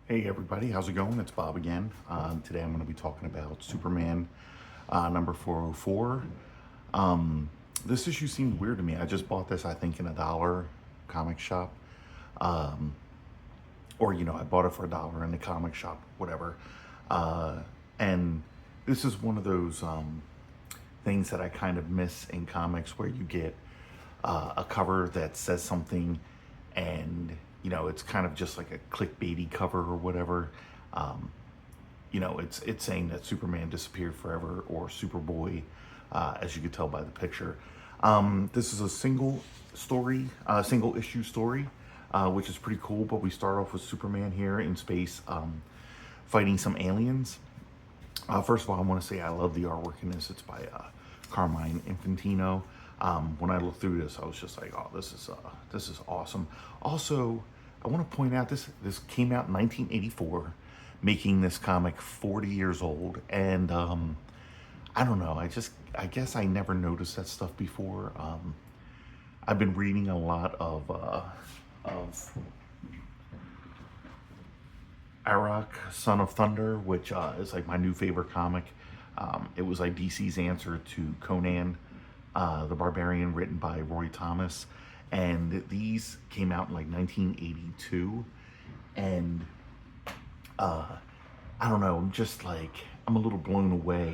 Hey everybody, how's it going? It's Bob again. Today I'm going to be talking about Superman number 404. This issue seemed weird to me. I just bought this, I think, in a dollar comic shop. Um, I bought it for a dollar in the comic shop, whatever. And this is one of those things that I kind of miss in comics where you get a cover that says something and it's kind of just like a clickbaity cover or whatever. um, it's saying that Superman disappeared forever or Superboy, as you could tell by the picture. This is a single issue story, which is pretty cool. But we start off with Superman here in space, fighting some aliens. First of all, I want to say I love the artwork in this. It's by Carmine Infantino. When I looked through this, I was just like, "Oh, this is awesome." Also, I want to point out this came out in 1984, making this comic 40 years old, and I don't know. I guess I never noticed that stuff before. I've been reading a lot of Arak, Son of Thunder, which is like my new favorite comic. It was like DC's answer to Conan, the Barbarian, written by Roy Thomas. And these came out in like 1982. And I don't know, I'm a little blown away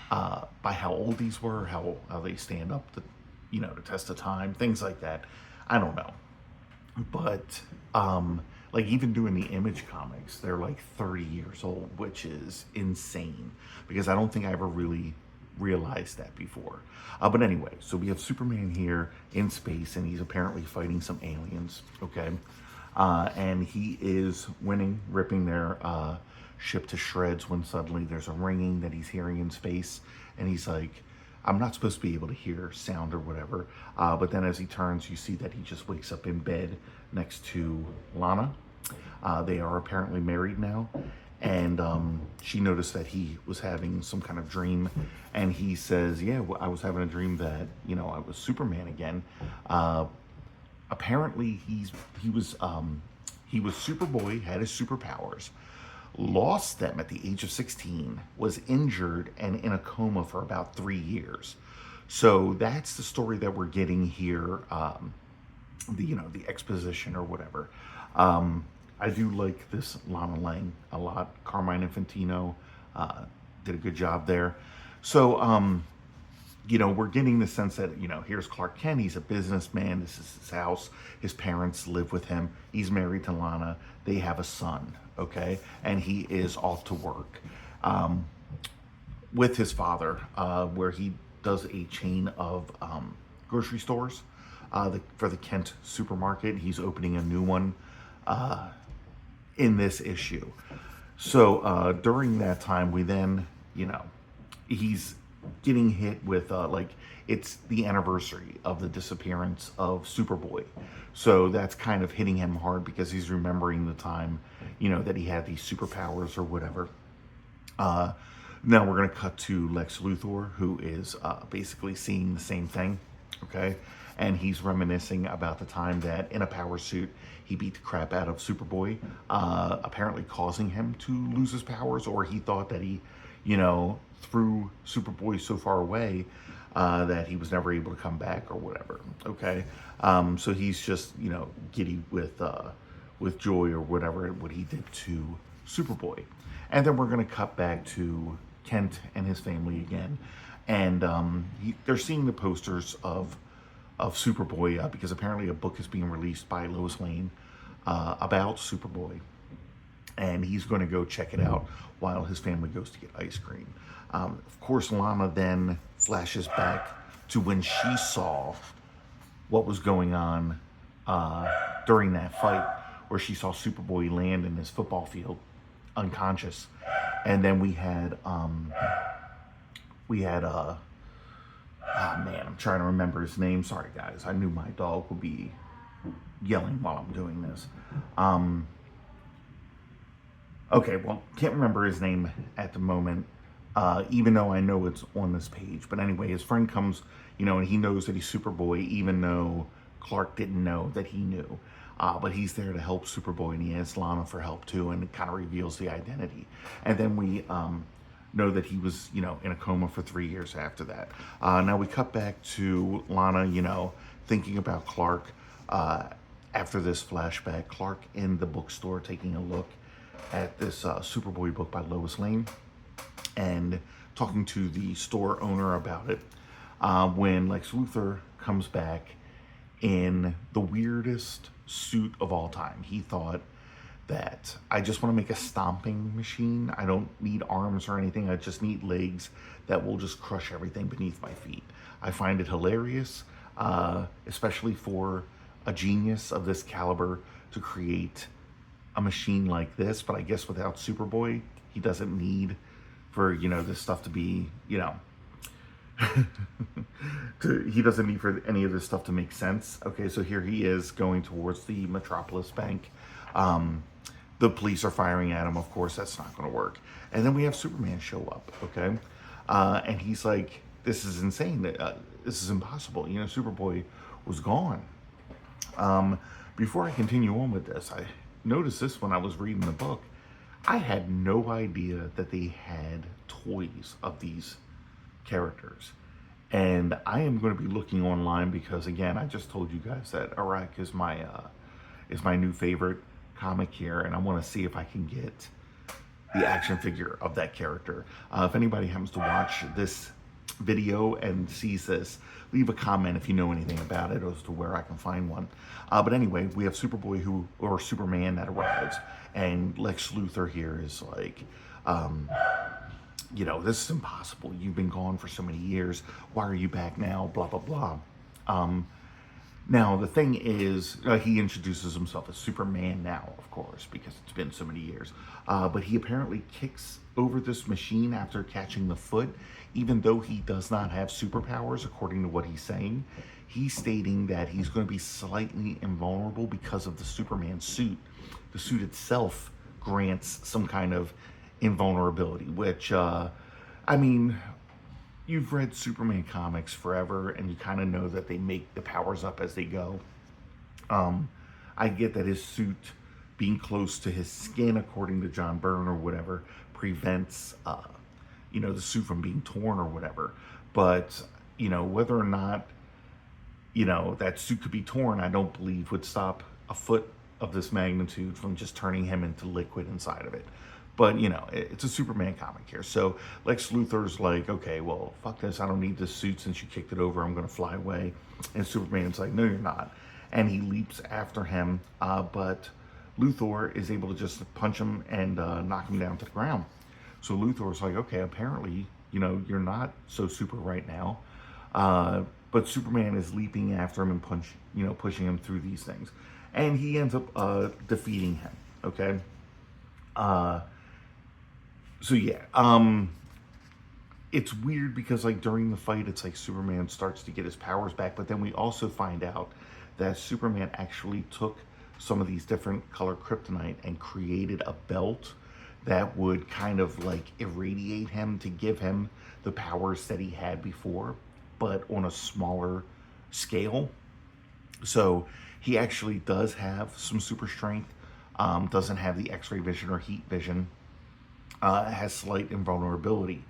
by how old these were, how they stand up to, the test of time, things like that. I don't know. But like even doing the Image comics, they're like 30 years old, which is insane because I don't think I ever really realized that before. But anyway, so we have Superman here in space, and he's apparently fighting some aliens. Okay, and he is ripping their ship to shreds when suddenly there's a ringing that he's hearing in space, and he's like, I'm not supposed to be able to hear sound or whatever. But then as he turns, you see that he just wakes up in bed next to Lana. They are apparently married now. And she noticed that he was having some kind of dream. And he says, yeah, well, I was having a dream that, I was Superman again. Apparently he was Superboy, had his superpowers, lost them at the age of 16, was injured and in a coma for about 3 years. So that's the story that we're getting here, the exposition or whatever. I do like this Lana Lang a lot. Carmine Infantino did a good job there. So, we're getting the sense that, here's Clark Kent. He's a businessman. This is his house. His parents live with him. He's married to Lana. They have a son, okay? And he is off to work with his father, where he does a chain of grocery stores for the Kent supermarket. He's opening a new one in this issue. So during that time, we then, he's getting hit with it's the anniversary of the disappearance of Superboy. So that's kind of hitting him hard because he's remembering the time, that he had these superpowers or whatever. Now we're going to cut to Lex Luthor, who is basically seeing the same thing, okay? And he's reminiscing about the time that in a power suit, he beat the crap out of Superboy, apparently causing him to lose his powers, or he thought that he, threw Superboy so far away that he was never able to come back or whatever, okay? So he's just, giddy with joy or whatever, what he did to Superboy. And then we're going to cut back to Kent and his family again. And they're seeing the posters of Superboy because apparently a book is being released by Lois Lane about Superboy. And he's going to go check it out while his family goes to get ice cream. Of course, Lana then flashes back to when she saw what was going on during that fight, where she saw Superboy land in this football field unconscious. And then we had oh man, I'm trying to remember his name. Sorry guys, I knew my dog would be yelling while I'm doing this. Okay, well, can't remember his name at the moment, even though I know it's on this page. But anyway, his friend comes, and he knows that he's Superboy, even though Clark didn't know that he knew. But he's there to help Superboy, and he asks Lana for help too, and it kind of reveals the identity. And then we know that he was, in a coma for 3 years after that. Now we cut back to Lana, thinking about Clark after this flashback. Clark in the bookstore taking a look at this Superboy book by Lois Lane and talking to the store owner about it. When Lex Luthor comes back in the weirdest suit of all time. He thought that I just want to make a stomping machine. I don't need arms or anything. I just need legs that will just crush everything beneath my feet. I find it hilarious, especially for a genius of this caliber to create a machine like this. But I guess without Superboy, he doesn't need for, this stuff to be, he doesn't need for any of this stuff to make sense. Okay, so here he is going towards the Metropolis Bank. The police are firing at him. Of course, that's not going to work. And then we have Superman show up, okay? And he's like, this is insane. This is impossible. Superboy was gone. Before I continue on with this, I noticed this when I was reading the book. I had no idea that they had toys of these characters. And I am going to be looking online because, again, I just told you guys that Arak is my new favorite comic here, and I want to see if I can get the action figure of that character. If anybody happens to watch this video and sees this, leave a comment if you know anything about it as to where I can find one. But anyway, we have Superboy or Superman that arrives, and Lex Luthor here is like, this is impossible. You've been gone for so many years. Why are you back now? Blah, blah, blah. Now, the thing is, he introduces himself as Superman now, of course, because it's been so many years. But he apparently kicks over this machine after catching the foot, even though he does not have superpowers, according to what he's saying. He's stating that he's going to be slightly invulnerable because of the Superman suit. The suit itself grants some kind of invulnerability, which, you've read Superman comics forever, and you kind of know that they make the powers up as they go. I get that his suit being close to his skin, according to John Byrne or whatever, prevents, the suit from being torn or whatever. But, whether or not, that suit could be torn, I don't believe would stop a foot of this magnitude from just turning him into liquid inside of it. But, it's a Superman comic here. So Lex Luthor's like, okay, well, fuck this. I don't need this suit since you kicked it over. I'm going to fly away. And Superman's like, no, you're not. And he leaps after him. But Luthor is able to just punch him and knock him down to the ground. So Luthor's like, okay, apparently, you're not so super right now. But Superman is leaping after him and pushing him through these things. And he ends up defeating him, okay? So yeah, it's weird because during the fight, it's like Superman starts to get his powers back, but then we also find out that Superman actually took some of these different color kryptonite and created a belt that would kind of irradiate him to give him the powers that he had before, but on a smaller scale. So he actually does have some super strength, doesn't have the X-ray vision or heat vision, has slight invulnerability.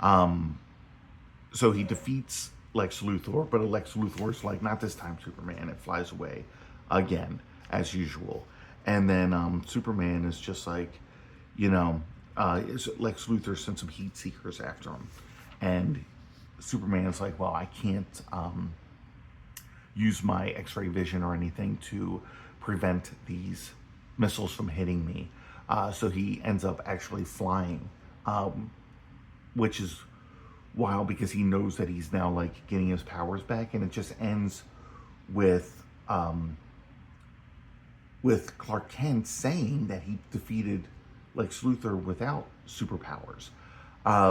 So he defeats Lex Luthor, but Lex Luthor's like, not this time, Superman. It flies away again, as usual. And then Superman is just like, Lex Luthor sent some heat seekers after him. And Superman's like, well, I can't use my X-ray vision or anything to prevent these missiles from hitting me. So he ends up actually flying, which is wild because he knows that he's now getting his powers back, and it just ends with Clark Kent saying that he defeated Lex Luthor without superpowers,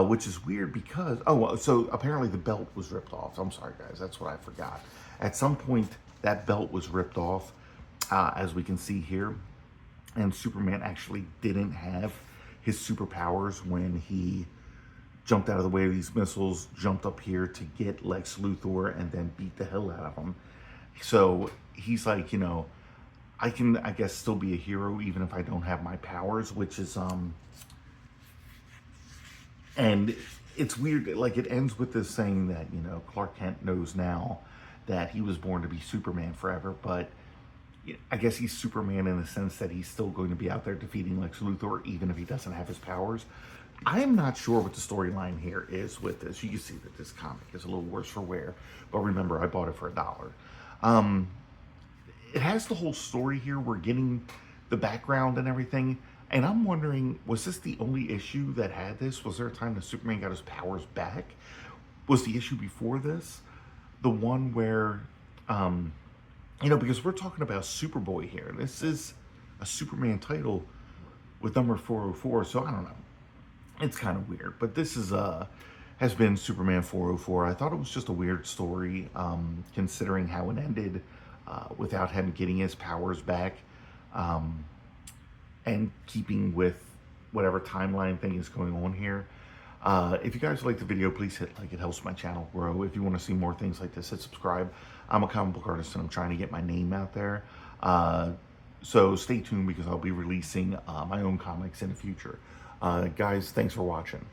which is weird because, so apparently the belt was ripped off. I'm sorry, guys, that's what I forgot. At some point, that belt was ripped off, as we can see here. And Superman actually didn't have his superpowers when he jumped out of the way of these missiles, jumped up here to get Lex Luthor, and then beat the hell out of him. So he's like, I can, I guess, still be a hero even if I don't have my powers, which is, and it's weird, like it ends with this saying that, you know, Clark Kent knows now that he was born to be Superman forever, but I guess he's Superman in the sense that he's still going to be out there defeating Lex Luthor even if he doesn't have his powers. I am not sure what the storyline here is with this. You can see that this comic is a little worse for wear, but remember, I bought it for $1. It has the whole story here. We're getting the background and everything. And I'm wondering, was this the only issue that had this? Was there a time that Superman got his powers back? Was the issue before this the one where, you know, because we're talking about Superboy here. This is a Superman title with number 404, so I don't know. It's kind of weird, but this is has been Superman 404. I thought it was just a weird story, considering how it ended without him getting his powers back, and keeping with whatever timeline thing is going on here. If you guys like the video, please hit like. It helps my channel grow. If you want to see more things like this, hit subscribe. I'm a comic book artist and I'm trying to get my name out there. So stay tuned because I'll be releasing my own comics in the future. Guys, thanks for watching.